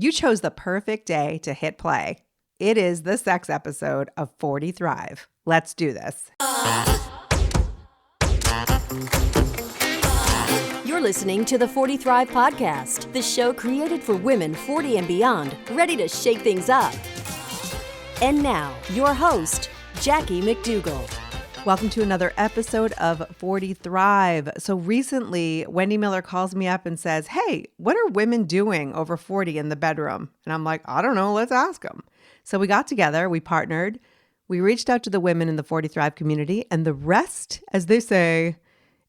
You chose the perfect day to hit play. It is the sex episode of 40 Thrive. Let's do this. You're listening to the 40 Thrive podcast, the show created for women 40 and beyond, ready to shake things up. And now, your host, Jackie McDougall. Welcome to another episode of 40 Thrive. So recently, Wendy Miller calls me up and says, hey, what are women doing over 40 in the bedroom? And I'm like, I don't know, let's ask them. So we got together, we partnered, we reached out to the women in the 40 Thrive community, and the rest, as they say,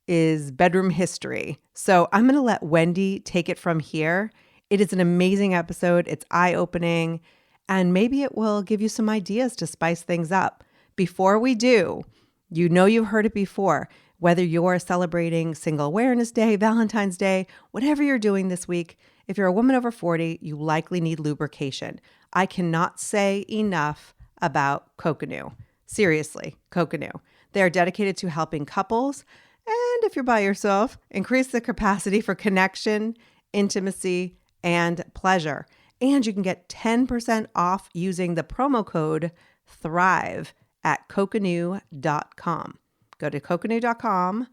is bedroom history. So I'm going to let Wendy take it from here. It is an amazing episode. It's eye-opening, and maybe it will give you some ideas to spice things up. Before we do, you know you've heard it before, whether you're celebrating Single Awareness Day, Valentine's Day, whatever you're doing this week, if you're a woman over 40, you likely need lubrication. I cannot say enough about Coconut. Seriously, Coconut. They are dedicated to helping couples, and if you're by yourself, increase the capacity for connection, intimacy, and pleasure. And you can get 10% off using the promo code THRIVE at coconut.com. Go to coconut.com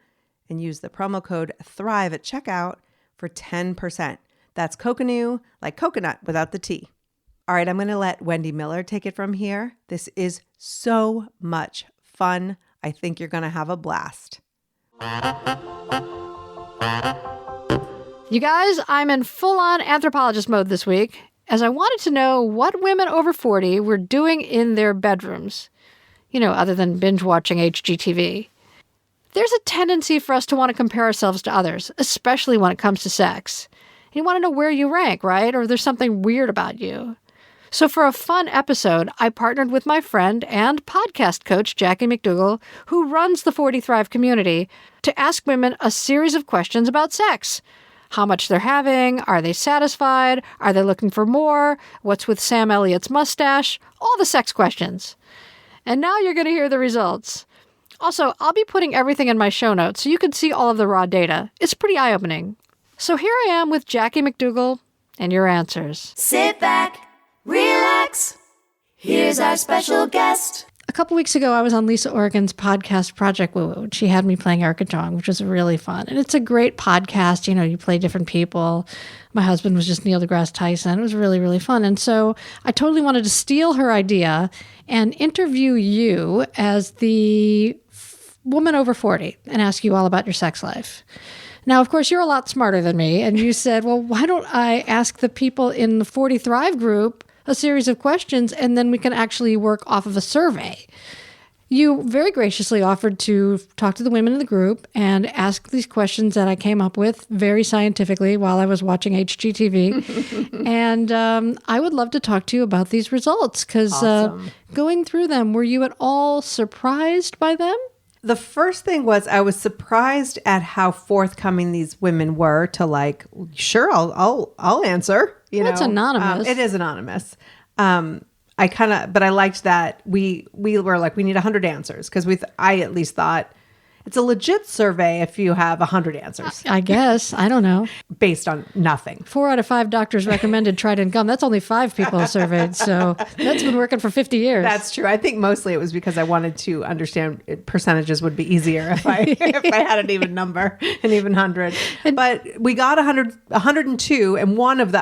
and use the promo code THRIVE at checkout for 10%. That's Coconut, like coconut without the T. All right, I'm going to let Wendy Miller take it from here. This is so much fun. I think you're going to have a blast. You guys, I'm in full-on anthropologist mode this week, as I wanted to know what women over 40 were doing in their bedrooms. Other than binge-watching HGTV. There's a tendency for us to want to compare ourselves to others, especially when it comes to sex. You want to know where you rank, right? Or there's something weird about you. So for a fun episode, I partnered with my friend and podcast coach, Jackie McDougall, who runs the 40 Thrive community, to ask women a series of questions about sex. How much they're having, are they satisfied, are they looking for more, what's with Sam Elliot's mustache, all the sex questions. And now you're going to hear the results. Also, I'll be putting everything in my show notes so you can see all of the raw data. It's pretty eye-opening. So here I am with Jackie McDougall and your answers. Sit back, relax. Here's our special guest. A couple weeks ago, I was on Lisa Oregon's podcast, Project Woo Woo. She had me playing Erica Jong, which was really fun. And it's a great podcast. You play different people. My husband was just Neil deGrasse Tyson. It was really, really fun. And so I totally wanted to steal her idea and interview you as the woman over 40 and ask you all about your sex life. Now, of course, you're a lot smarter than me. And you said, well, why don't I ask the people in the 40 Thrive group a series of questions, and then we can actually work off of a survey. You very graciously offered to talk to the women in the group and ask these questions that I came up with very scientifically while I was watching HGTV. And I would love to talk to you about these results because Awesome. Going through them, were you at all surprised by them? The first thing was I was surprised at how forthcoming these women were to sure, I'll answer. It's anonymous. It is anonymous. But I liked that we were like, we need 100 answers because I at least thought it's a legit survey if you have 100 answers. I guess. I don't know. Based on nothing. 4 out of 5 doctors recommended Trident gum. That's only 5 people surveyed. So that's been working for 50 years. That's true. I think mostly it was because I wanted to understand percentages would be easier if I had an even number, an even 100. But we got 102, and one of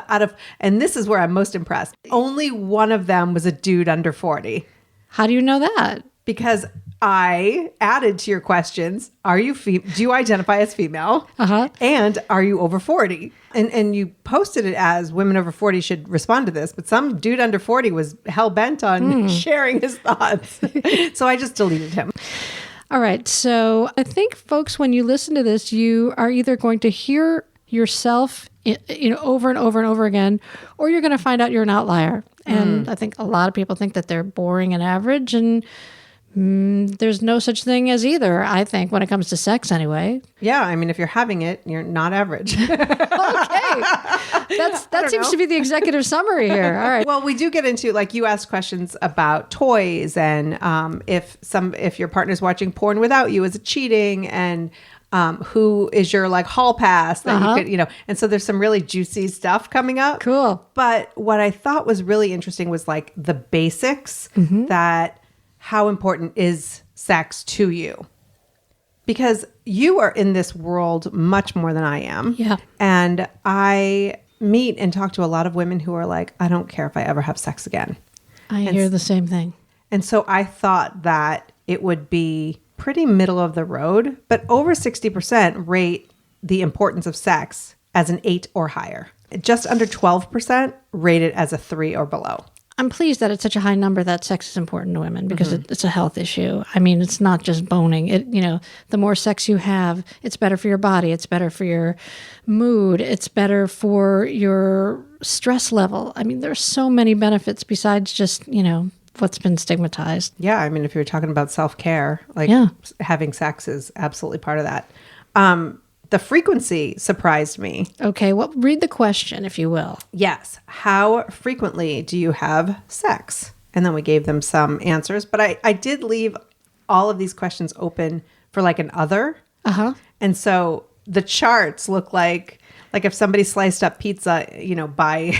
and this is where I'm most impressed. Only one of them was a dude under 40. How do you know that? Because I added to your questions, do you identify as female? Uh-huh. And are you over 40? And you posted it as women over 40 should respond to this, but some dude under 40 was hell-bent on sharing his thoughts. So I just deleted him. All right. So I think, folks, when you listen to this, you are either going to hear yourself over and over and over again, or you're going to find out you're an outlier. And I think a lot of people think that they're boring and average, and there's no such thing as either, I think, when it comes to sex anyway. Yeah, I mean, if you're having it, you're not average. Okay. That seems to be the executive summary here. All right. Well, we do get into, you asked questions about toys and if your partner's watching porn without you, is it cheating? And who is your like hall pass that you could, and so there's some really juicy stuff coming up. Cool. But what I thought was really interesting was like the basics, that how important is sex to you? Because you are in this world much more than I am. Yeah. And I meet and talk to a lot of women who are like, I don't care if I ever have sex again. I hear the same thing. And so I thought that it would be pretty middle of the road, but over 60% rate the importance of sex as an 8 or higher. Just under 12% rate it as a 3 or below. I'm pleased that it's such a high number that sex is important to women because it's a health issue. I mean, it's not just boning. The more sex you have, it's better for your body. It's better for your mood. It's better for your stress level. I mean, there's so many benefits besides just, what's been stigmatized. Yeah. I mean, if you're talking about self-care, like having sex is absolutely part of that. The frequency surprised me. Okay, well, read the question, if you will. Yes. How frequently do you have sex? And then we gave them some answers. But I did leave all of these questions open for like an other. And so the charts look like if somebody sliced up pizza, by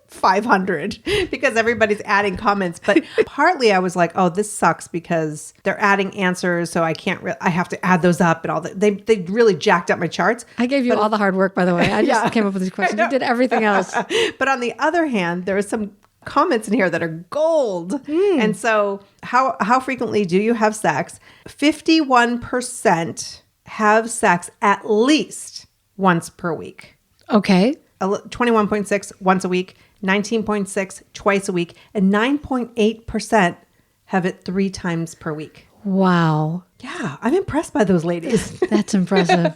500 because everybody's adding comments. But partly I was like, oh, this sucks because they're adding answers. So I can't I have to add those up and all that. They really jacked up my charts. I gave you all the hard work, by the way. I just came up with these questions. You did everything else. But on the other hand, there are some comments in here that are gold. And so how frequently do you have sex? 51% have sex at least once per week. Okay. 21.6 once a week. 19.6 twice a week, and 9.8% have it 3 times per week. Wow. Yeah, I'm impressed by those ladies. That's impressive.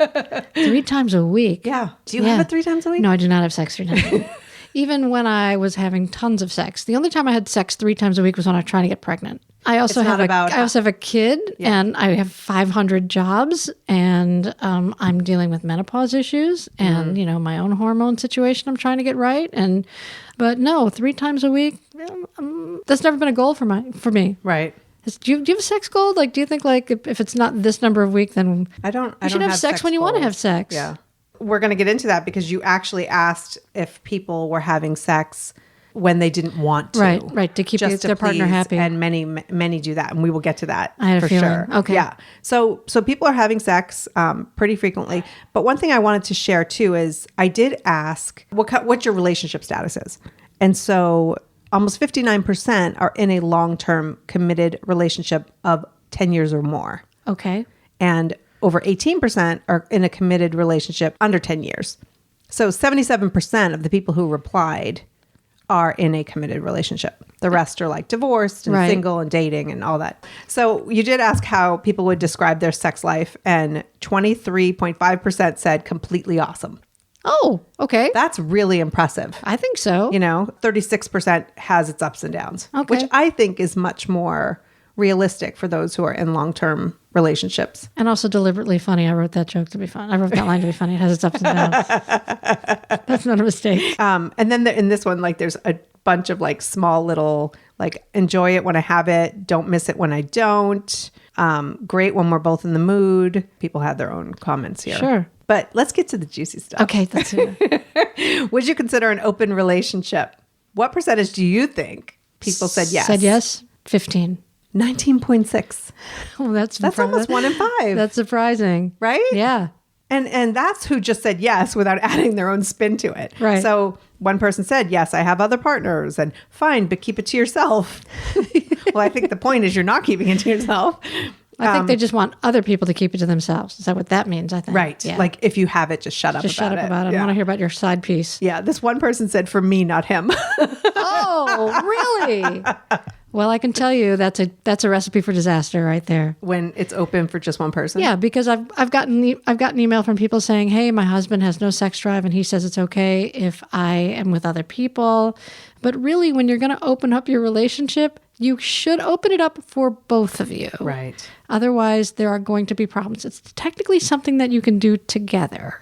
3 times a week. Yeah. Do you have it 3 times a week? No, I do not have sex 3 times a week. Even when I was having tons of sex. The only time I had sex 3 times a week was when I was trying to get pregnant. I also have a kid and I have 500 jobs and I'm dealing with menopause issues and, my own hormone situation I'm trying to get right. But no, 3 times a week, that's never been a goal for me. Right. Do you have a sex goal? Like, do you think like if it's not this number of weeks, then you should have sex when you want to have sex? Yeah. We're going to get into that because you actually asked if people were having sex when they didn't want to. Right, to keep their partner happy. And many do that, and we will get to that I had for a feeling. sure. Okay. Yeah. So people are having sex pretty frequently. But one thing I wanted to share too is I did ask what your relationship status is. And so almost 59% are in a long-term committed relationship of 10 years or more. Okay. And over 18% are in a committed relationship under 10 years. So 77% of the people who replied are in a committed relationship. The rest are like divorced and single and dating and all that. So you did ask how people would describe their sex life, and 23.5% said completely awesome. Oh, okay. That's really impressive. I think so. 36% has its ups and downs, Okay. which I think is much more realistic for those who are in long-term relationships. And also deliberately funny. I wrote that joke to be fun. I wrote that line to be funny. It has its ups and downs. That's not a mistake. And then in this one, like there's a bunch of like small little, like enjoy it when I have it, don't miss it when I don't. Great when we're both in the mood. People had their own comments here. Sure. But let's get to the juicy stuff. Okay, that's it. Would you consider an open relationship? What percentage do you think people said yes? Said yes? 15. 19.6. Oh, that's almost 1 in 5. That's surprising. Right? Yeah. And that's who just said yes without adding their own spin to it. Right. So one person said, yes, I have other partners, and fine, but keep it to yourself. Well, I think the point is you're not keeping it to yourself. I think they just want other people to keep it to themselves. Is that what that means, I think? Right. Yeah. Like if you have it, just shut up Just about shut up it. about it. I want to hear about your side piece. Yeah. This one person said, for me, not him. Oh, really? Well, I can tell you that's a recipe for disaster right there. When it's open for just one person? Yeah, because I've gotten email from people saying, "Hey, my husband has no sex drive and he says it's okay if I am with other people." But really, when you're going to open up your relationship, you should open it up for both of you. Right. Otherwise, there are going to be problems. It's technically something that you can do together.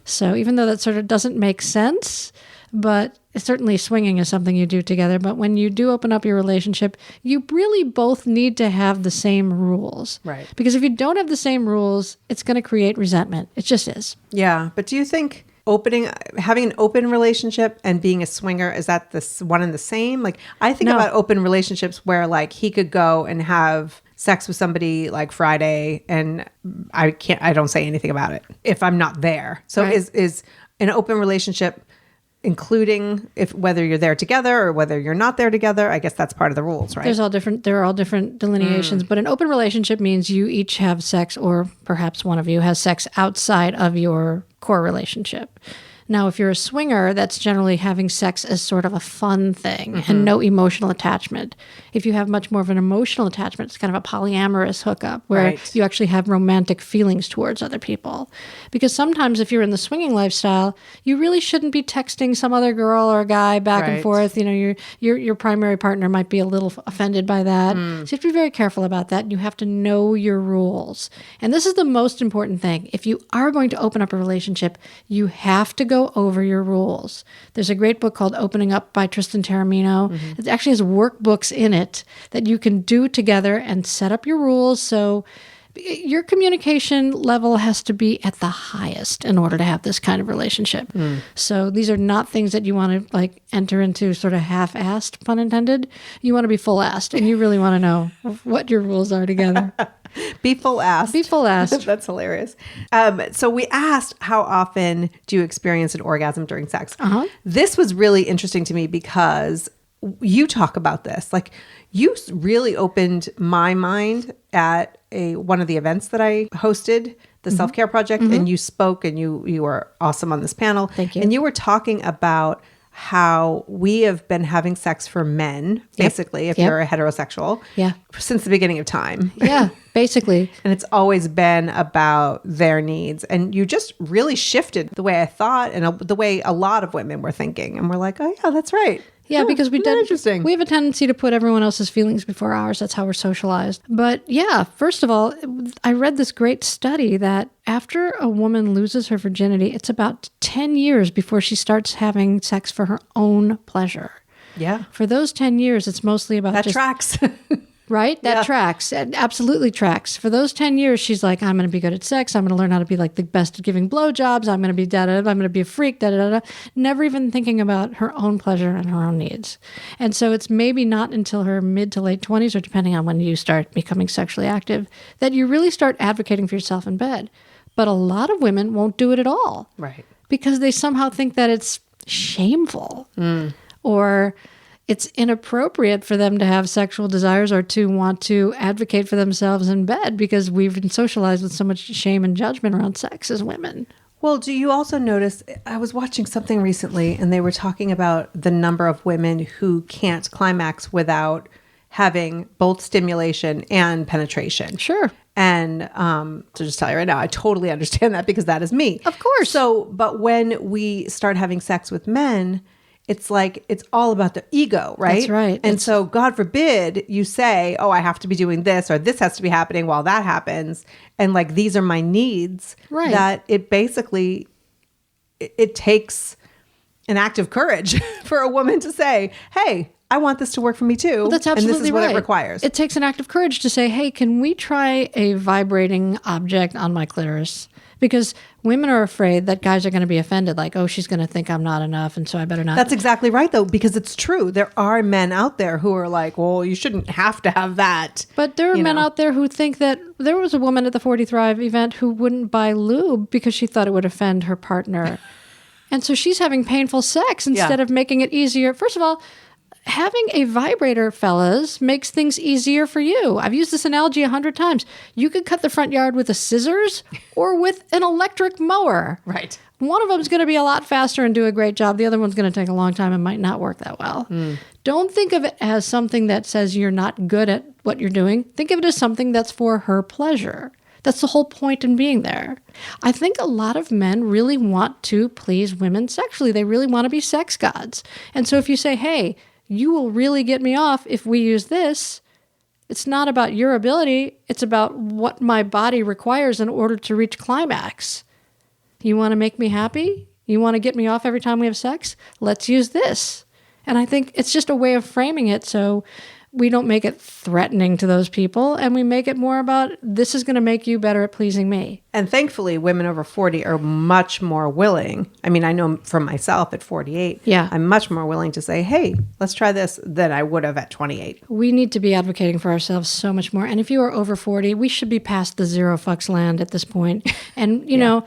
So even though that sort of doesn't make sense, but certainly swinging is something you do together. But when you do open up your relationship, you really both need to have the same rules. Right. Because if you don't have the same rules, it's going to create resentment. It just is. Yeah. But do you think having an open relationship and being a swinger, is that the one and the same? Like, I think about open relationships where like he could go and have sex with somebody like Friday and I don't say anything about it if I'm not there. So Right. is an open relationship including whether you're there together or whether you're not there together? I guess that's part of the rules, right? There are all different delineations, but an open relationship means you each have sex, or perhaps one of you has sex outside of your core relationship. Now, if you're a swinger, that's generally having sex as sort of a fun thing and no emotional attachment. If you have much more of an emotional attachment, it's kind of a polyamorous hookup where Right. you actually have romantic feelings towards other people. Because sometimes if you're in the swinging lifestyle, you really shouldn't be texting some other girl or a guy back and Right. forth. You know, your primary partner might be a little offended by that. So you have to be very careful about that. You have to know your rules. And this is the most important thing. If you are going to open up a relationship, you have to go over your rules. There's a great book called Opening Up by Tristan Taormino. It actually has workbooks in it that you can do together and set up your rules. So your communication level has to be at the highest in order to have this kind of relationship. So these are not things that you want to like enter into sort of half-assed, pun intended. You want to be full-assed, and you really want to know what your rules are together. Be full-assed. Be full-assed. That's hilarious. So we asked, how often do you experience an orgasm during sex? This was really interesting to me because you talk about this. Like, you really opened my mind at one of the events that I hosted, the Self-Care Project, and you spoke, and you were awesome on this panel. Thank you. And you were talking about how we have been having sex for men, basically, if you're a heterosexual, since the beginning of time. Yeah, basically. And it's always been about their needs. And you just really shifted the way I thought and the way a lot of women were thinking. And we're like, oh, yeah, that's right. Yeah, because interesting. We have a tendency to put everyone else's feelings before ours. That's how we're socialized. But yeah, first of all, I read this great study that after a woman loses her virginity, it's about 10 years before she starts having sex for her own pleasure. Yeah. For those 10 years, it's mostly about That tracks. Right? That tracks. It absolutely tracks. For those 10 years, she's like, I'm going to be good at sex. I'm going to learn how to be like the best at giving blowjobs. I'm going to be da-da. I'm going to be a freak, da-da-da-da. Never even thinking about her own pleasure and her own needs. And so it's maybe not until her mid to late 20s, or depending on when you start becoming sexually active, that you really start advocating for yourself in bed. But a lot of women won't do it at all. Right. Because they somehow think that it's shameful or it's inappropriate for them to have sexual desires or to want to advocate for themselves in bed, because we've been socialized with so much shame and judgment around sex as women. Well, do you also notice, I was watching something recently and they were talking about the number of women who can't climax without having both stimulation and penetration. Sure. And to just tell you right now, I totally understand that because that is me. Of course. So, but when we start having sex with men, it's like, it's all about the ego, right? That's right. And so God forbid you say, oh, I have to be doing this, or this has to be happening while that happens. And like, these are my needs. Right. That it basically, it takes an act of courage for a woman to say, hey, I want this to work for me too. Well, that's absolutely and this is what right. it requires. It takes an act of courage to say, hey, can we try a vibrating object on my clitoris? Because women are afraid that guys are going to be offended, like, oh, she's going to think I'm not enough, and so I better not. That's exactly right, though, because it's true. There are men out there who are like, well, you shouldn't have to have that. But there are men out there who think that there was a woman at the 40 Thrive event who wouldn't buy lube because she thought it would offend her partner. And so she's having painful sex instead of making it easier. First of all, having a vibrator, fellas, makes things easier for you. I've used this analogy 100 times. You could cut the front yard with a scissors or with an electric mower. Right. One of them's going to be a lot faster and do a great job. The other one's going to take a long time and might not work that well. Don't think of it as something that says you're not good at what you're doing. Think of it as something that's for her pleasure. That's the whole point in being there. I think a lot of men really want to please women sexually. They really want to be sex gods. And so if you say, hey, you will really get me off if we use this, it's not about your ability. It's about what my body requires in order to reach climax. You want to make me happy? You want to get me off every time we have sex? Let's use this. And I think it's just a way of framing it so we don't make it threatening to those people, and we make it more about, this is going to make you better at pleasing me. And thankfully, women over 40 are much more willing. I mean, I know from myself at 48, Yeah. I'm much more willing to say, hey, let's try this than I would have at 28. We need to be advocating for ourselves so much more. And if you are over 40, we should be past the zero fucks land at this point. And, you know,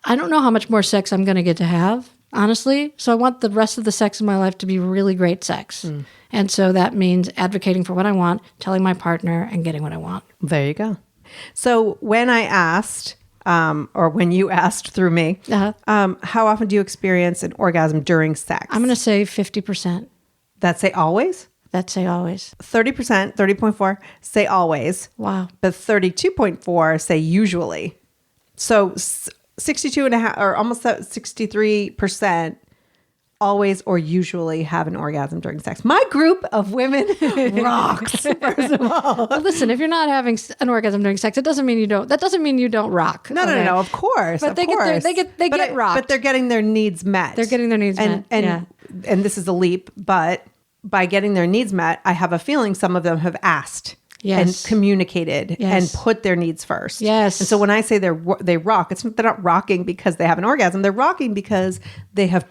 I don't know how much more sex I'm going to get to have, honestly. So I want the rest of the sex in my life to be really great sex. And so that means advocating for what I want, telling my partner, and getting what I want. There you go. So when I asked, or when you asked through me, how often do you experience an orgasm during sex? I'm going to say 50%. That say always? That say always. 30%, 30.4 say always. Wow. But 32.4 say usually. So 62.5 or almost 63% always or usually have an orgasm during sex. My group of women rocks, first of all. Well, listen, if you're not having an orgasm during sex, it doesn't mean you don't. That doesn't mean you don't rock. No, of course. But of they course. get rocked. But they're getting their needs met. They're getting their needs met. And this is a leap, but by getting their needs met, I have a feeling some of them have asked. Yes. And communicated and put their needs first. Yes. And so when I say they rock, they're not rocking because they have an orgasm. They're rocking because they have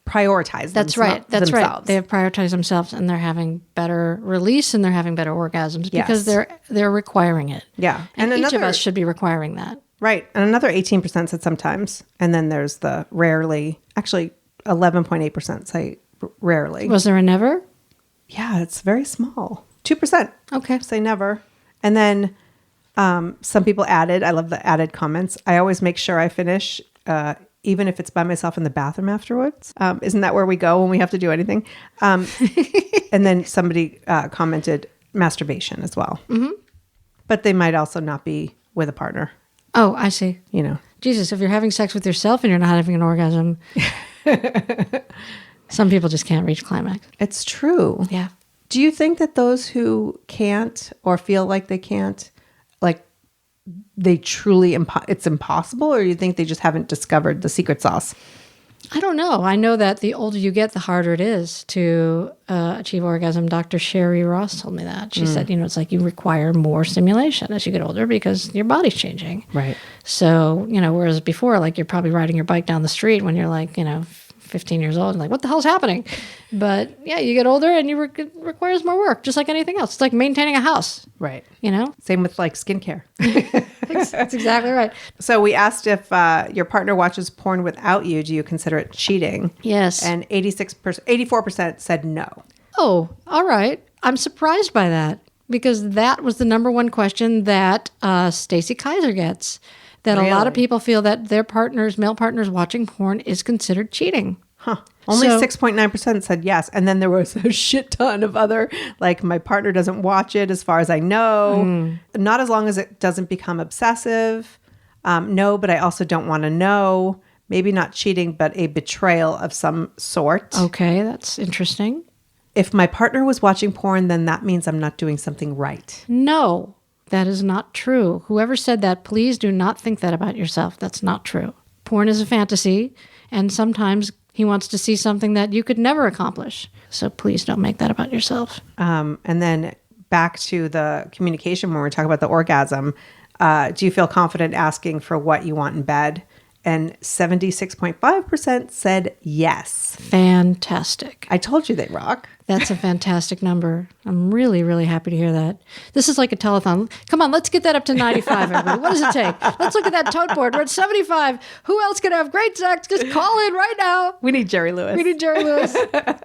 prioritized That's right. That's right. They have prioritized themselves, and they're having better release, and they're having better orgasms because they're requiring it. Yeah. And each of us should be requiring that. Right. And another 18% said sometimes. And then there's the rarely. Actually, 11.8% say rarely. Was there a never? Yeah, it's very small. 2%. Okay. Say never. And then some people added, I love the added comments. I always make sure I finish, even if it's by myself in the bathroom afterwards. Isn't that where we go when we have to do anything? And then somebody commented masturbation as well. Mm-hmm. But they might also not be with a partner. Oh, I see. You know. Jesus, if you're having sex with yourself and you're not having an orgasm, some people just can't reach climax. It's true. Yeah. Do you think that those who can't or feel like they can't, like they truly, it's impossible, or you think they just haven't discovered the secret sauce? I don't know. I know that the older you get, the harder it is to achieve orgasm. Dr. Sherry Ross told me that. She said, it's like you require more stimulation as you get older because your body's changing. Right. So, whereas before, like you're probably riding your bike down the street when you're like, 15 years old and like, what the hell's happening? But yeah, you get older and it requires more work, just like anything else. It's like maintaining a house. Right. Same with like skincare. That's exactly right. So we asked if your partner watches porn without you, do you consider it cheating? Yes. And 84% said no. Oh, all right. I'm surprised by that because that was the number one question that Stacey Kaiser gets. That Really? A lot of people feel that their male partners watching porn is considered cheating. Huh. Only 6.9% said yes. And then there was a shit ton of other, like my partner doesn't watch it as far as I know. Not as long as it doesn't become obsessive. No, but I also don't want to know. Maybe not cheating, but a betrayal of some sort. Okay, that's interesting. If my partner was watching porn, then that means I'm not doing something right. No. That is not true. Whoever said that, please do not think that about yourself. That's not true. Porn is a fantasy, and sometimes he wants to see something that you could never accomplish. So please don't make that about yourself. And then back to the communication when we're talking about the orgasm. Do you feel confident asking for what you want in bed? And 76.5% said yes. Fantastic. I told you they rock. That's a fantastic number. I'm really, really happy to hear that. This is like a telethon. Come on, let's get that up to 95, everybody. What does it take? Let's look at that tote board. We're at 75. Who else can have great sex? Just call in right now. We need Jerry Lewis.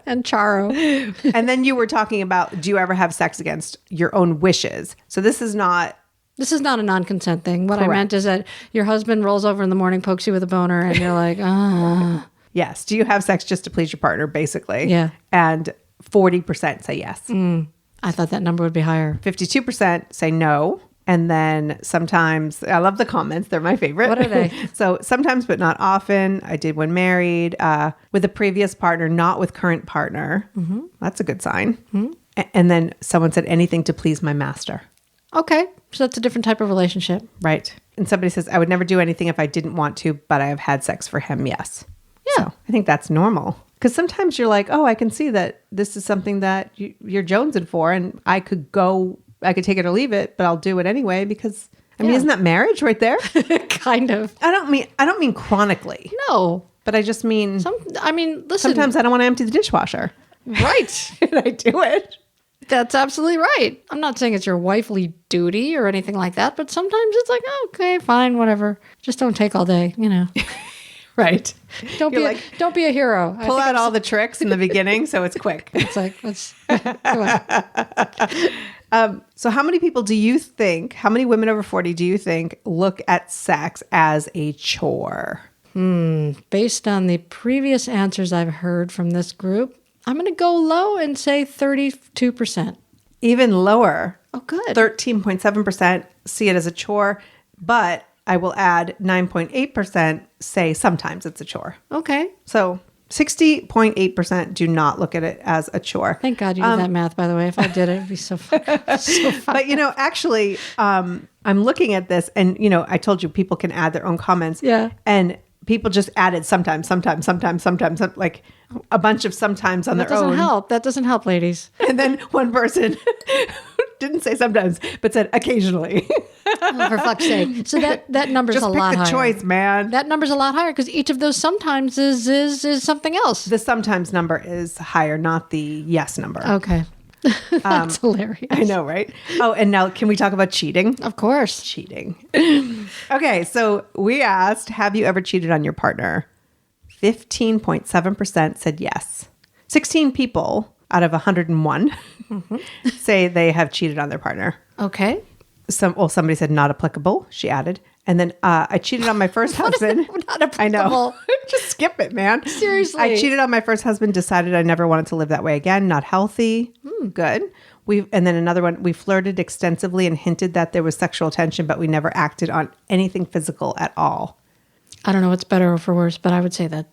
And Charo. And then you were talking about, do you ever have sex against your own wishes? So this is not a non-consent thing. What Correct. I meant is that your husband rolls over in the morning, pokes you with a boner, and you're like, ah. Yes. Do you have sex just to please your partner, basically? Yeah. And 40% say yes. I thought that number would be higher. 52% say no. And then sometimes, I love the comments. They're my favorite. What are they? So sometimes, but not often. I did when married, with a previous partner, not with current partner. Mm-hmm. That's a good sign. Mm-hmm. And then someone said anything to please my master. Okay. So that's a different type of relationship. Right. And somebody says, I would never do anything if I didn't want to, but I have had sex for him. Yes. Yeah. So I think that's normal. Because sometimes you're like, oh, I can see that this is something that you're jonesing for, and I could take it or leave it, but I'll do it anyway because, I mean, isn't that marriage right there? Kind of. I don't mean chronically. No. But I just mean, listen. sometimes I don't want to empty the dishwasher. Right. And I do it. That's absolutely right. I'm not saying it's your wifely duty or anything like that, but sometimes it's like, oh, okay, fine, whatever. Just don't take all day, Right. Don't be a hero. Pull out all the tricks in the beginning so it's quick. It's like, let's go on. So how many women over 40 do you think look at sex as a chore? Based on the previous answers I've heard from this group, I'm going to go low and say 32%. Even lower. Oh, good. 13.7% see it as a chore, but I will add 9.8% say sometimes it's a chore. Okay. So 60.8% do not look at it as a chore. Thank God you did that math, by the way. If I did it, it'd be so fun. But, actually, I'm looking at this and, I told you people can add their own comments. Yeah. And people just added sometimes, like a bunch of sometimes on their own. That doesn't help, ladies. And then one person didn't say sometimes, but said occasionally. Oh, for fuck's sake. So that number's just a lot higher. Just pick the choice, man. That number's a lot higher because each of those sometimes is something else. The sometimes number is higher, not the yes number. Okay. That's hilarious. I know, right? Oh, and now can we talk about cheating? Of course. Cheating. Okay, so we asked, have you ever cheated on your partner? 15.7% said yes. 16 people out of 101 say they have cheated on their partner. Okay. Somebody said not applicable, she added. And then I cheated on my first husband. Not applicable. I know. Just skip it, man. Seriously. I cheated on my first husband, decided I never wanted to live that way again. Not healthy. Good. And then another one, we flirted extensively and hinted that there was sexual tension, but we never acted on anything physical at all. I don't know what's better or for worse, but I would say that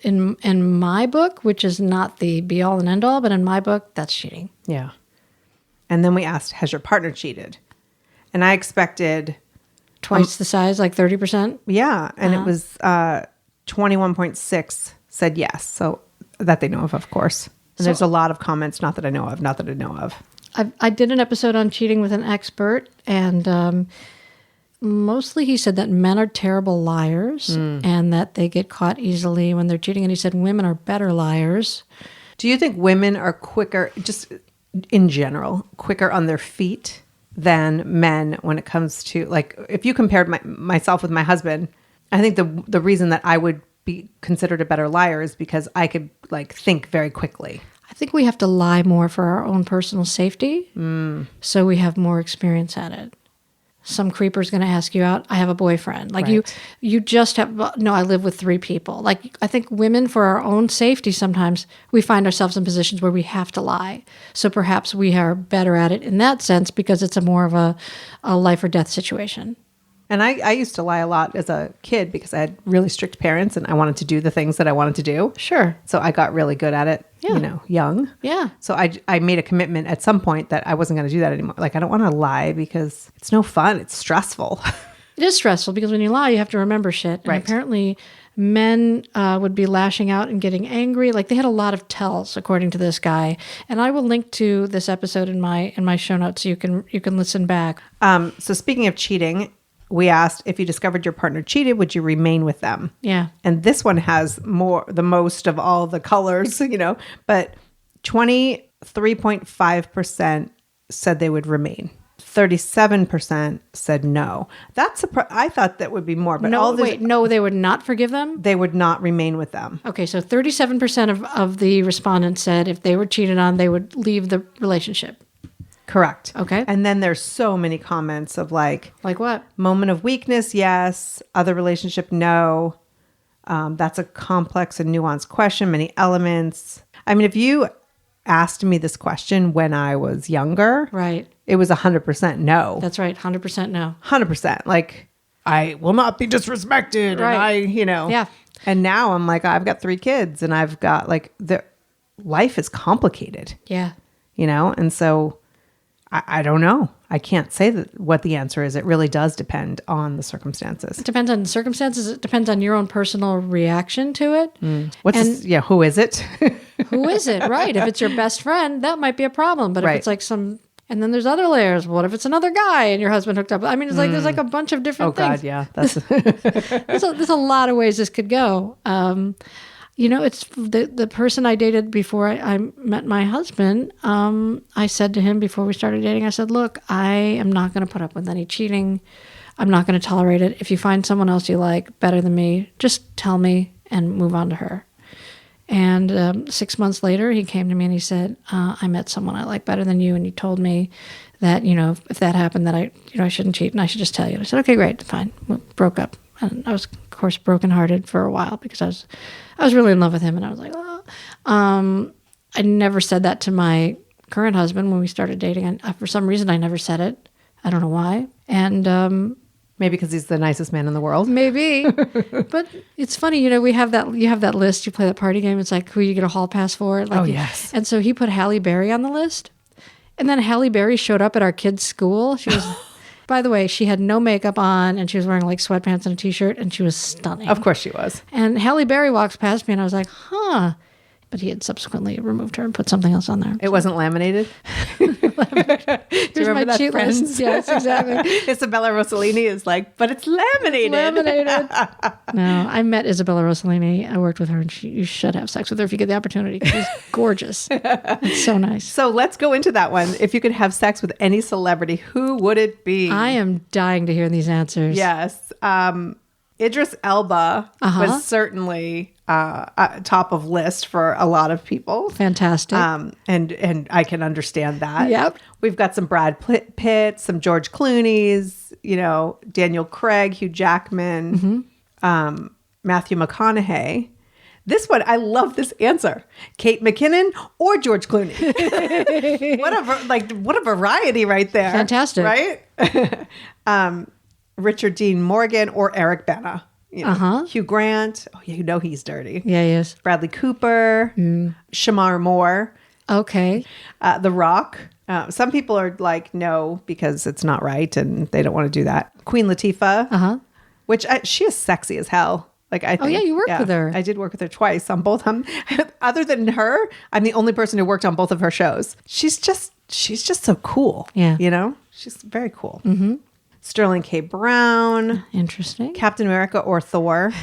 in my book, which is not the be all and end all, but in my book, that's cheating. Yeah. And then we asked, has your partner cheated? And I expected twice the size, like 30%. Yeah. And it was 21.6 said yes. So that they know of course. And there's a lot of comments, not that I know of. I did an episode on cheating with an expert, and mostly he said that men are terrible liars and that they get caught easily when they're cheating. And he said women are better liars. Do you think women are quicker, just in general, quicker on their feet than men when it comes to, like, if you compared myself with my husband, I think the reason that I would be considered a better liar is because I could think very quickly. I think we have to lie more for our own personal safety, so we have more experience at it. Some creeper's going to ask you out. I have a boyfriend. You just have, no, I live with 3 people. I think women, for our own safety, sometimes we find ourselves in positions where we have to lie. So perhaps we are better at it in that sense because it's more of a life or death situation. And I used to lie a lot as a kid because I had really strict parents and I wanted to do the things that I wanted to do. Sure. So I got really good at it, young. Yeah. So I made a commitment at some point that I wasn't going to do that anymore. I don't want to lie because it's no fun. It's stressful. It is stressful because when you lie, you have to remember shit. And apparently men would be lashing out and getting angry. They had a lot of tells, according to this guy. And I will link to this episode in my show notes so you can listen back. So speaking of cheating, we asked, if you discovered your partner cheated, would you remain with them? Yeah. And this one has the most of all the colors, but 23.5% said they would remain. 37% said no. I thought that would be more, but they would not forgive them? They would not remain with them. Okay, so 37% of the respondents said if they were cheated on, they would leave the relationship. Correct. Okay. And then there's so many comments of like what? Moment of weakness, yes. Other relationship, no. That's a complex and nuanced question, many elements. I mean, if you asked me this question when I was younger, right, it was 100% no. That's right, 100% no. 100%. I will not be disrespected. Right. And Yeah. And now I'm I've got 3 kids and I've got life is complicated. Yeah. And so I don't know. I can't say what the answer is. It really does depend on the circumstances. It depends on the circumstances. It depends on your own personal reaction to it. Who is it? Who is it? Right. If it's your best friend, that might be a problem. But if it's like and then there's other layers. What if it's another guy and your husband hooked up? I mean, it's like there's like a bunch of different things. Oh God, yeah. That's there's a lot of ways this could go. It's the person I dated before I met my husband. I said to him before we started dating, I said, look, I am not going to put up with any cheating. I'm not going to tolerate it. If you find someone else you like better than me, just tell me and move on to her. And 6 months later, he came to me and he said, I met someone I like better than you. And you told me that, if that happened, that I shouldn't cheat and I should just tell you. And I said, okay, great, fine. We broke up. And I was, of course, brokenhearted for a while because I was really in love with him. And I was like, oh. I never said that to my current husband when we started dating. And for some reason, I never said it. I don't know why. And maybe because he's the nicest man in the world. Maybe. But it's funny, you have that list. You play that party game. It's like who you get a hall pass for. Like, yes. And so he put Halle Berry on the list. And then Halle Berry showed up at our kids' school. She was... By the way, she had no makeup on and she was wearing like sweatpants and a t-shirt and she was stunning. Of course she was. And Halle Berry walks past me and I was like, huh. But he had subsequently removed her and put something else on there. It wasn't laminated? Here's my cheat list. Yes, exactly. Isabella Rossellini is like, but it's laminated. No, I met Isabella Rossellini. I worked with her and you should have sex with her if you get the opportunity. She's gorgeous. It's so nice. So let's go into that one. If you could have sex with any celebrity, who would it be? I am dying to hear these answers. Yes. Idris Elba was certainly top of list for a lot of people. Fantastic. And I can understand that. Yep. We've got some Brad Pitt, some George Clooney's, Daniel Craig, Hugh Jackman, Matthew McConaughey. This one, I love this answer. Kate McKinnon or George Clooney. What a variety right there. Fantastic. Right? Richard Dean Morgan or Eric Bana. Hugh Grant. Oh, he's dirty. Yeah, he is. Bradley Cooper. Shamar Moore. Okay. The Rock. Some people are like, no, because it's not right and they don't want to do that. Queen Latifah. Which she is sexy as hell. Like I think, you worked with her. I did work with her twice on both. Other than her, I'm the only person who worked on both of her shows. She's just so cool. Yeah. She's very cool. Mm-hmm. Sterling K. Brown. Interesting. Captain America or Thor.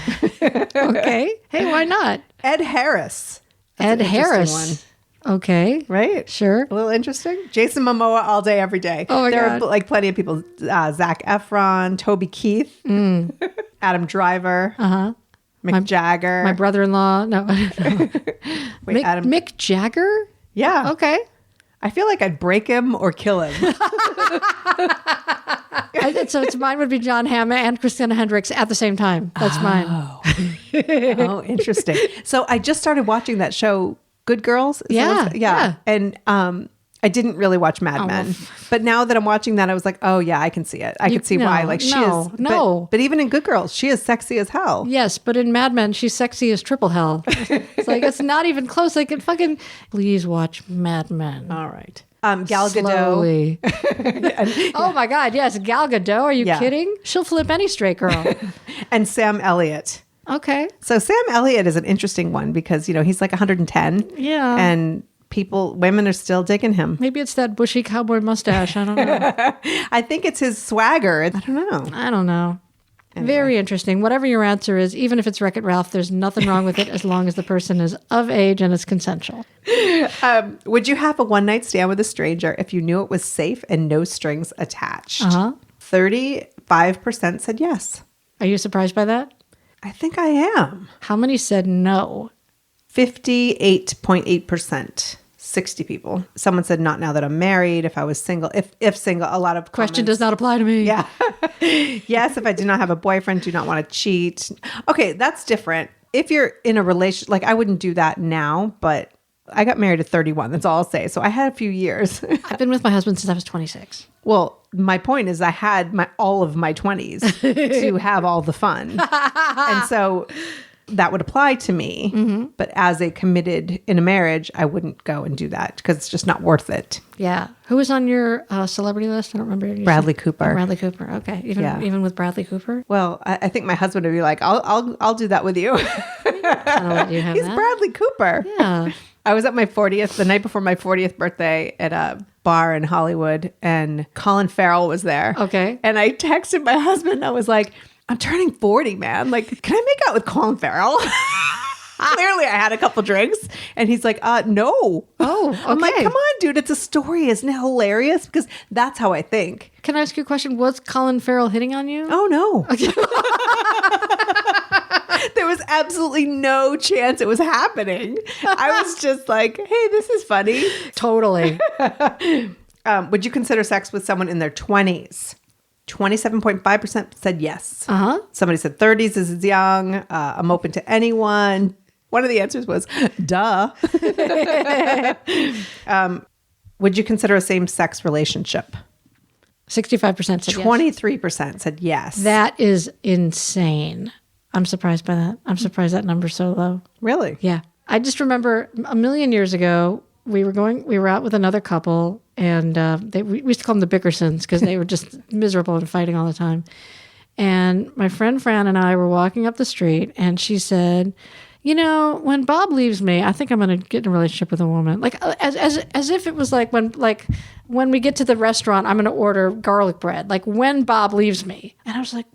Okay. Hey, why not? Ed Harris. Ed Harris. One. Okay. Right? Sure. A little interesting. Jason Momoa all day, every day. Oh, my God. There are plenty of people. Zac Efron, Toby Keith, Adam Driver, Mick Jagger. My brother-in-law. No. Wait, Mick Jagger? Yeah. Okay. I feel like I'd break him or kill him. So mine would be John Hamm and Christina Hendricks at the same time. That's mine. Oh, interesting. So I just started watching that show, Good Girls. Yeah. And I didn't really watch Mad Men, but now that I'm watching that, I was like, oh yeah, I can see it. I can see why. Like she is. But even in Good Girls, she is sexy as hell. Yes, but in Mad Men, she's sexy as triple hell. It's like it's not even close. Like please watch Mad Men. All right. Gal Slowly. Gadot. Oh my God, yes, Gal Gadot. Are you kidding? She'll flip any straight girl. And Sam Elliot. Okay. So Sam Elliot is an interesting one because he's like 110. Yeah. And women are still digging him. Maybe it's that bushy cowboy mustache. I don't know. I think it's his swagger. I don't know. Anyway. Very interesting. Whatever your answer is, even if it's Wreck-It Ralph, there's nothing wrong with it as long as the person is of age and it's consensual. Would you have a one-night stand with a stranger if you knew it was safe and no strings attached? 35% said yes. Are you surprised by that? I think I am. How many said no? 58.8%. 60 people. Someone said, not now that I'm married. If I was single, if single, a lot of question comments. does not apply to me. Yeah. Yes. If I do not have a boyfriend, do not want to cheat. Okay. That's different. If you're in a relationship, like I wouldn't do that now, but I got married at 31. That's all I'll say. So I had a few years. I've been with my husband since I was 26. Well, my point is I had all of my 20s to have all the fun. And so that would apply to me. But as a committed in a marriage, I wouldn't go and do that because it's just not worth it. Yeah. Who was on your celebrity list? I don't remember. Bradley Cooper. Oh, Bradley Cooper. Okay. Even with Bradley Cooper? Well, I think my husband would be like, I'll do that with you. Kind of let you have He's that. Bradley Cooper. Yeah. I was at my 40th, the night before my 40th birthday at a bar in Hollywood, and Colin Farrell was there. Okay. And I texted my husband. I was like, I'm turning 40, man. Like, can I make out with Colin Farrell? Clearly, I had a couple drinks. And he's like, no. Oh, okay. I'm like, come on, dude. It's a story. Isn't it hilarious? Because that's how I think. Can I ask you a question? Was Colin Farrell hitting on you? Oh, no. There was absolutely no chance it was happening. I was just like, hey, this is funny. Totally. Would you consider sex with someone in their 20s? 27.5% said yes. Uh-huh. Somebody said 30s is young. I'm open to anyone. One of the answers was, duh. Would you consider a same-sex relationship? 65% said yes. 23% said yes. That is insane. I'm surprised by that. I'm surprised that number's so low. Really? Yeah. I just remember a million years ago, we were out with another couple, and we used to call them the Bickersons because they were just miserable and fighting all the time. And my friend Fran and I were walking up the street, and she said, you know, when Bob leaves me, I think I'm going to get in a relationship with a woman. Like as if it was like when we get to the restaurant, I'm going to order garlic bread. Like when Bob leaves me. And I was like,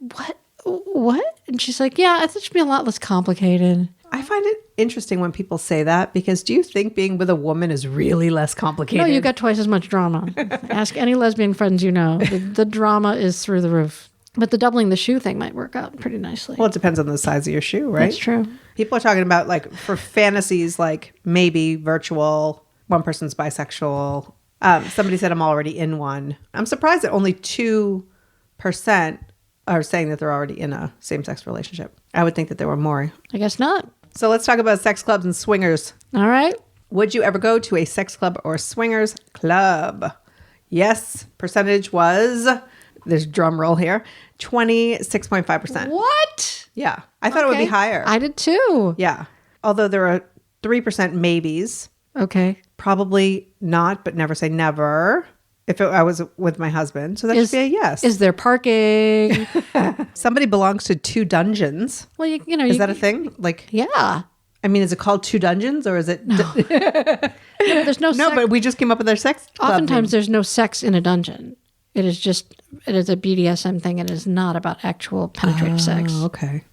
what? And she's like, yeah, I think it should be a lot less complicated. I find it interesting when people say that, because do you think being with a woman is really less complicated? No, you got twice as much drama. Ask any lesbian friends you know. The drama is through the roof. But the doubling the shoe thing might work out pretty nicely. Well, it depends on the size of your shoe, right? That's true. People are talking about, like, for fantasies, like maybe virtual, one person's bisexual. Somebody said I'm already in one. I'm surprised that only 2% are saying that they're already in a same-sex relationship. I would think that there were more. I guess not. So let's talk about sex clubs and swingers. All right. Would you ever go to a sex club or swingers club? Yes. Percentage was, there's a drum roll here, 26.5%. What? Yeah. I thought it would be higher. I did too. Yeah. Although there are 3% maybes. Okay. Probably not, but never say never. If I was with my husband. So that should be a yes. Is there parking? Somebody belongs to 2 dungeons. Well, you know. Is that a thing? Like, Yeah. I mean, is it called 2 dungeons or is it? No, there's no No, but we just came up with our sex club Oftentimes name. there's no sex in a dungeon. It is a BDSM thing. It is not about actual penetrative sex. Okay.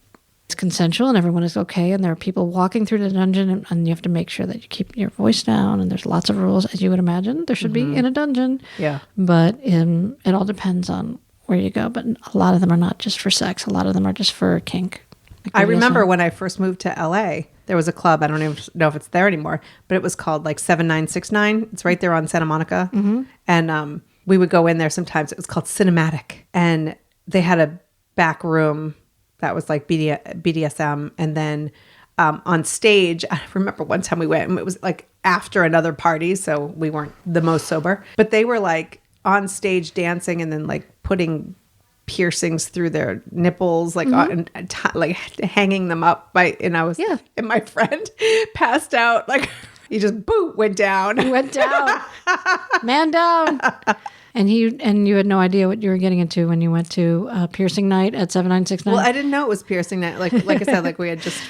It's consensual and everyone is okay. And there are people walking through the dungeon and you have to make sure that you keep your voice down. And there's lots of rules, as you would imagine. There should be in a dungeon. Yeah. But it all depends on where you go. But a lot of them are not just for sex. A lot of them are just for kink. Like I BDSM. remember when I first moved to LA, there was a club. I don't even know if it's there anymore, but it was called like 7969. It's right there on Santa Monica. Mm-hmm. And we would go in there sometimes. It was called Cinematic. And they had a back room that was like BDSM. And then on stage, I remember one time we went and it was like after another party. So we weren't the most sober, but they were like on stage dancing and then like putting piercings through their nipples, like like hanging them up. And I was, and my friend passed out, like he just went down. He went down. Man down. And you had no idea what you were getting into when you went to piercing night at 7969? Well, I didn't know it was piercing night. Like I said, like we had just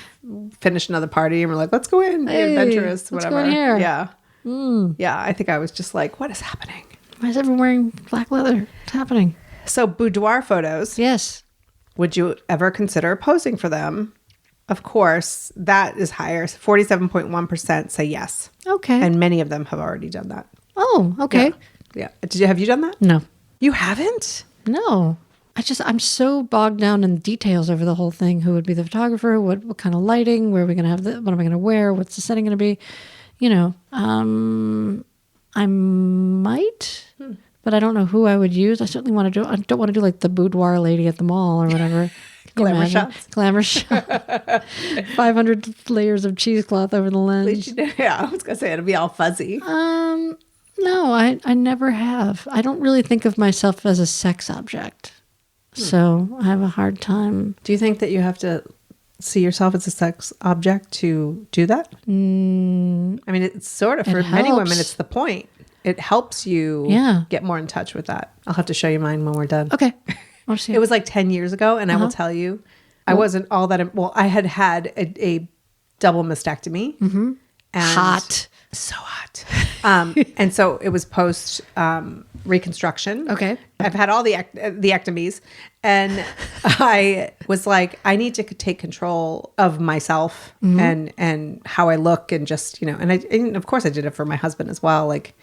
finished another party and we're like, let's go in, be adventurous, whatever. Let's go in here. Yeah. Yeah, I think I was just like, what is happening? Why is everyone wearing black leather? What's happening? So boudoir photos. Yes. Would you ever consider posing for them? Of course, that is higher. 47.1% say yes. Okay. And many of them have already done that. Oh, okay. Yeah. Have you done that? No. You haven't? No. I'm so bogged down in details over the whole thing. Who would be the photographer? What kind of lighting? Where are we going to have what am I going to wear? What's the setting going to be? You know, I might, but I don't know who I would use. I certainly want to do, I don't want to do like the boudoir lady at the mall or whatever. Glamour shots. Glamour shot. 500 layers of cheesecloth over the lens. Yeah, I was going to say it'll be all fuzzy. No, I never have. I don't really think of myself as a sex object. So I have a hard time. Do you think that you have to see yourself as a sex object to do that? I mean, it's sort of, for many women, it's the point. It helps you get more in touch with that. I'll have to show you mine when we're done. Okay. I'll see. It was like 10 years ago, and I will tell you, I wasn't all that, I had a double mastectomy. And Hot. So hot. And so it was post reconstruction. Okay. I've had all the ectomies, and I was like, I need to take control of myself and how I look, and just, and of course I did it for my husband as well, like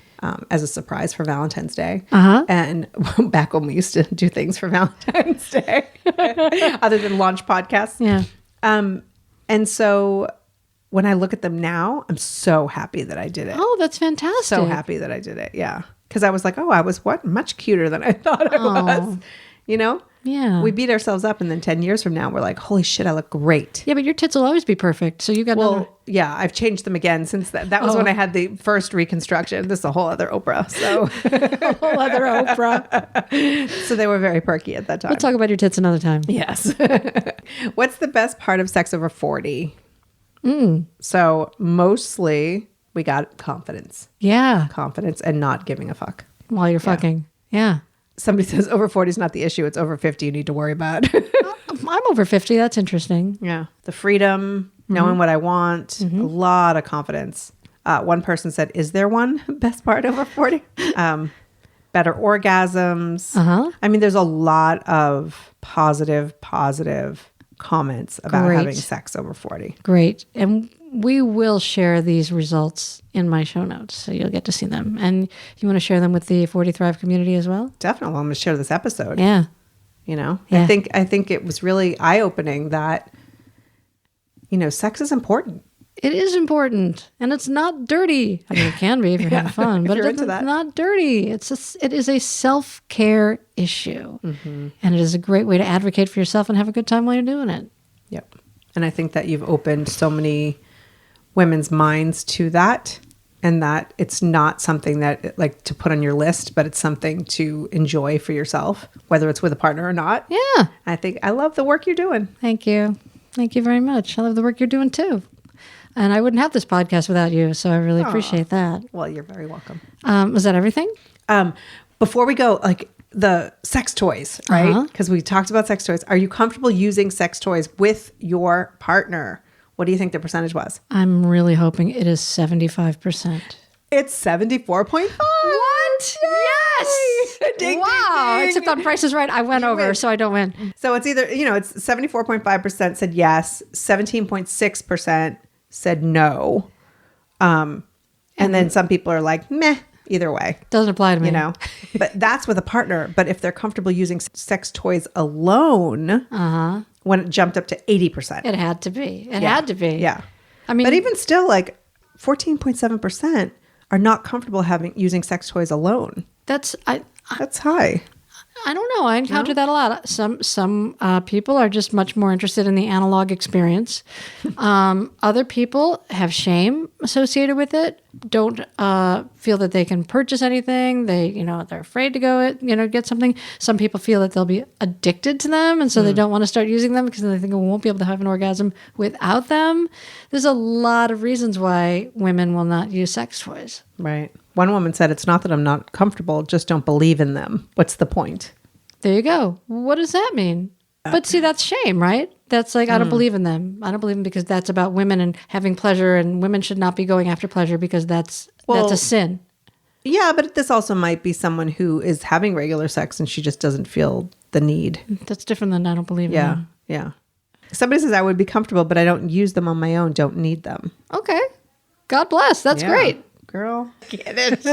as a surprise for Valentine's Day. And back when we used to do things for Valentine's Day, other than launch podcasts. Yeah. And so when I look at them now, I'm so happy that I did it. Oh, that's fantastic. So happy that I did it. Yeah. Because I was like, I was much cuter than I thought I was. Yeah. We beat ourselves up, and then 10 years from now, we're like, holy shit, I look great. Yeah, but your tits will always be perfect. So you got another... yeah, I've changed them again since that. That was when I had the first reconstruction. This is a whole other Oprah. So a whole other Oprah. So they were very perky at that time. We'll talk about your tits another time. Yes. What's the best part of sex over 40? So mostly we got confidence. Yeah. Confidence and not giving a fuck. While you're fucking. Yeah. Somebody says over 40 is not the issue. It's over 50 you need to worry about. I'm over 50. That's interesting. Yeah. The freedom, knowing what I want, a lot of confidence. One person said, is there one best part over 40? Better orgasms. I mean, there's a lot of positive comments about having sex over 40. Great. And we will share these results in my show notes, so you'll get to see them. And you want to share them with the 40 Thrive community as well? Definitely. I'm going to share this episode. Yeah. Yeah. I think it was really eye-opening that, sex is important. It is important, and it's not dirty. I mean, it can be if you're having fun, but it's not dirty. It is a self-care issue, and it is a great way to advocate for yourself and have a good time while you're doing it. Yep. And I think that you've opened so many women's minds to that, and that it's not something that like to put on your list, but it's something to enjoy for yourself, whether it's with a partner or not. Yeah. I love the work you're doing. Thank you. Thank you very much. I love the work you're doing too. And I wouldn't have this podcast without you, so I really appreciate that. Well, you're very welcome. Was that everything? Before we go, like the sex toys, right? Because we talked about sex toys. Are you comfortable using sex toys with your partner? What do you think the percentage was? I'm really hoping it is 75%. It's 74.5. What? Yes! Ding, wow. ding, ding. Except on Price is Right, I went over, so I don't win. So it's either, it's 74.5% said yes, 17.6% said no. And then some people are like, meh, either way. Doesn't apply to me. But that's with a partner. But if they're comfortable using sex toys alone, when it jumped up to 80%. It had to be. It had to be. Yeah. I mean, but even still, like 14.7% are not comfortable using sex toys alone. That's high. I don't know. I encounter that a lot. Some people are just much more interested in the analog experience. Other people have shame associated with it. Don't feel that they can purchase anything. They're afraid to go get something. Some people feel that they'll be addicted to them, and so they don't want to start using them because they think we won't be able to have an orgasm without them. There's a lot of reasons why women will not use sex toys. Right. One woman said, it's not that I'm not comfortable, just don't believe in them. What's the point? There you go. What does that mean? But see, that's shame, right? That's like, I don't believe in them. I don't believe in them because that's about women and having pleasure, and women should not be going after pleasure because that's a sin. Yeah, but this also might be someone who is having regular sex and she just doesn't feel the need. That's different than I don't believe in them. Yeah. Somebody says, I would be comfortable, but I don't use them on my own, don't need them. Okay. God bless. That's great. Girl, get it.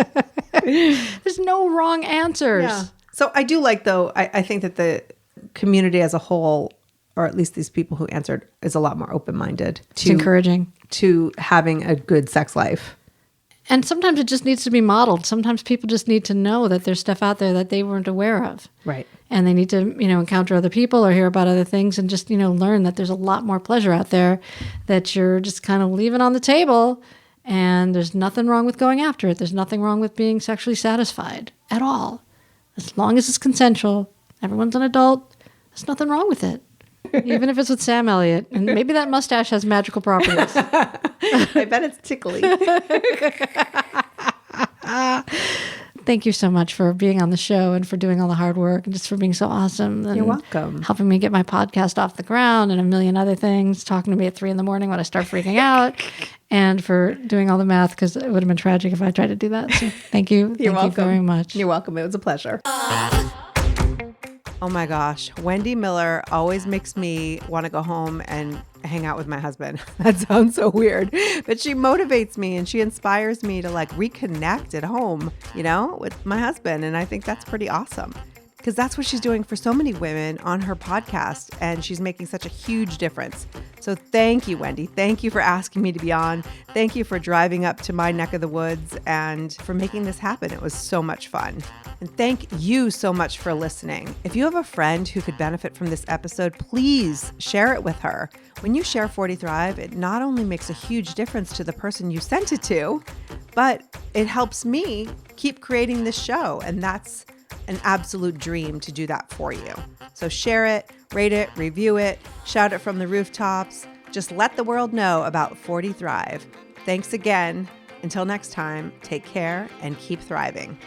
There's no wrong answers. Yeah. So I do like, though, I think that the community as a whole, or at least these people who answered, is a lot more open-minded. It's encouraging. To having a good sex life. And sometimes it just needs to be modeled. Sometimes people just need to know that there's stuff out there that they weren't aware of. Right. And they need to, encounter other people or hear about other things and just, learn that there's a lot more pleasure out there that you're just kind of leaving on the table. And there's nothing wrong with going after it. There's nothing wrong with being sexually satisfied at all. As long as it's consensual, everyone's an adult, there's nothing wrong with it. Even if it's with Sam Elliot. And maybe that mustache has magical properties. I bet it's tickly. Thank you so much for being on the show and for doing all the hard work and just for being so awesome. And You're welcome. helping me get my podcast off the ground and a million other things, talking to me at 3 a.m. when I start freaking out, and for doing all the math, because it would have been tragic if I tried to do that. So thank you. You're welcome. You very much. You're welcome. It was a pleasure. Oh my gosh. Wendy Miller always makes me want to go home and hang out with my husband. That sounds so weird, but she motivates me and she inspires me to like reconnect at home, with my husband. And I think that's pretty awesome because that's what she's doing for so many women on her podcast. And she's making such a huge difference. So thank you, Wendy. Thank you for asking me to be on. Thank you for driving up to my neck of the woods and for making this happen. It was so much fun. And thank you so much for listening. If you have a friend who could benefit from this episode, please share it with her. When you share 40 Thrive, it not only makes a huge difference to the person you sent it to, but it helps me keep creating this show. And that's an absolute dream to do that for you. So share it, rate it, review it, shout it from the rooftops. Just let the world know about 40 Thrive. Thanks again. Until next time, take care and keep thriving.